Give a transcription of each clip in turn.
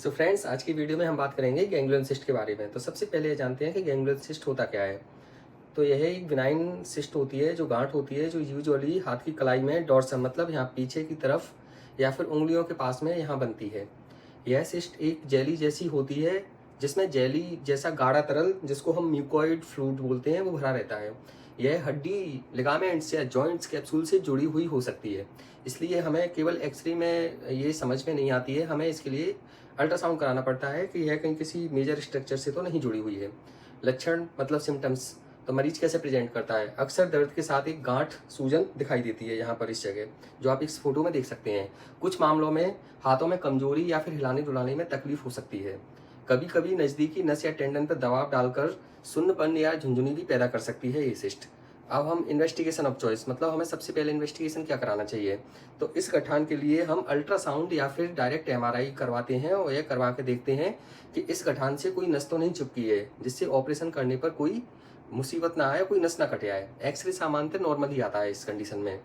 So friends, आज की video में हम बात करेंगे गैंग्लियन सिस्ट के बारे में। तो सबसे पहले ये जानते हैं कि गैंग्लियन सिस्ट होता क्या है। तो यह एक बिनाइन सिस्ट होती है, जो गांठ होती है, जो यूजुअली हाथ की कलाई में डॉर्सम मतलब यहाँ पीछे की तरफ या फिर उंगलियों के पास में यहाँ बनती है। यह सिस्ट एक जेली जैसी होती है, जिसमें जेली जैसा गाढ़ा तरल, जिसको हम म्यूकोइड फ्लूइड बोलते हैं, वो भरा रहता है। यह हड्डी, लिगामेंट्स या जॉइंट्स कैप्सूल से जुड़ी हुई हो सकती है। इसलिए हमें केवल एक्सरे में ये समझ में नहीं आती है, हमें इसके लिए अल्ट्रासाउंड कराना पड़ता है कि यह कहीं किसी मेजर स्ट्रक्चर से तो नहीं जुड़ी हुई है। लक्षण मतलब सिम्टम्स, तो मरीज कैसे प्रेजेंट करता है। अक्सर दर्द के साथ एक गांठ, सूजन दिखाई देती है यहाँ पर इस जगह, जो आप इस फोटो में देख सकते हैं। कुछ मामलों में हाथों में कमजोरी या फिर हिलाने डुलाने में तकलीफ हो सकती है। कभी कभी नज़दीकी नस या टेंडन पर दबाव डालकर सुन्नपन या झुंझुनी भी पैदा कर सकती है ये सिस्ट। अब हम इन्वेस्टिगेशन ऑफ चॉइस, मतलब हमें सबसे पहले इन्वेस्टिगेशन क्या कराना चाहिए। तो इस गठान के लिए हम अल्ट्रासाउंड या फिर डायरेक्ट एमआरआई करवाते हैं और यह करवा के देखते हैं कि इस गठान से कोई नस तो नहीं चिपकी है, जिससे ऑपरेशन करने पर कोई मुसीबत ना आए, कोई नस ना कटे आए। एक्सरे सामान्यतः नॉर्मल ही आता है इस कंडीशन में।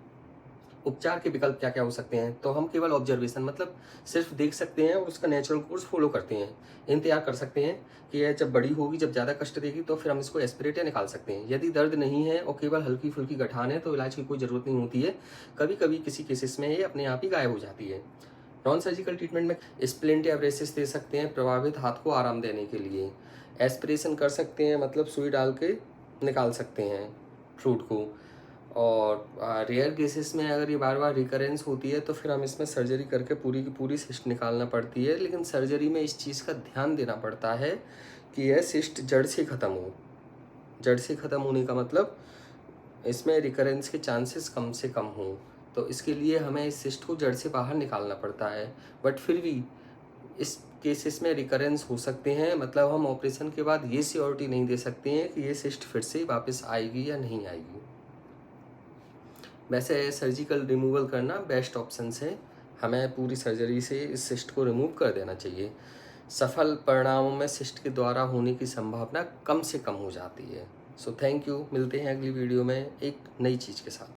उपचार के विकल्प क्या क्या हो सकते हैं। तो हम केवल ऑब्जर्वेशन मतलब सिर्फ देख सकते हैं और उसका नेचुरल कोर्स फॉलो करते हैं। इंतजार कर सकते हैं कि यह जब बड़ी होगी, जब ज़्यादा कष्ट देगी, तो फिर हम इसको एस्पिरेट या निकाल सकते हैं। यदि दर्द नहीं है और केवल हल्की फुल्की गठान है तो इलाज की कोई ज़रूरत नहीं होती है। कभी कभी किसी केसेस में ये अपने आप ही गायब हो जाती है। नॉन सर्जिकल ट्रीटमेंट में स्प्लिंट या ब्रेसिस दे सकते हैं प्रभावित हाथ को आराम देने के लिए। एस्पिरेशन कर सकते हैं, मतलब सुई डाल के निकाल सकते हैं फ्रूट को। और रेयर केसेस में अगर ये बार बार रिकरेंस होती है तो फिर हम इसमें सर्जरी करके पूरी की पूरी सिस्ट निकालना पड़ती है। लेकिन सर्जरी में इस चीज़ का ध्यान देना पड़ता है कि यह सिस्ट जड़ से ख़त्म हो। जड़ से ख़त्म होने का मतलब इसमें रिकरेंस के चांसेस कम से कम हों। तो इसके लिए हमें इस सिस्ट को जड़ से बाहर निकालना पड़ता है। बट फिर भी इस केसेस में रिकरेंस हो सकते हैं, मतलब हम ऑपरेशन के बाद ये श्योरिटी नहीं दे सकते हैं कि ये सिस्ट फिर से वापस आएगी या नहीं आएगी। वैसे सर्जिकल रिमूवल करना बेस्ट ऑप्शन है। हमें पूरी सर्जरी से इस सिस्ट को रिमूव कर देना चाहिए। सफल परिणामों में सिस्ट के द्वारा होने की संभावना कम से कम हो जाती है। सो थैंक यू, मिलते हैं अगली वीडियो में एक नई चीज़ के साथ।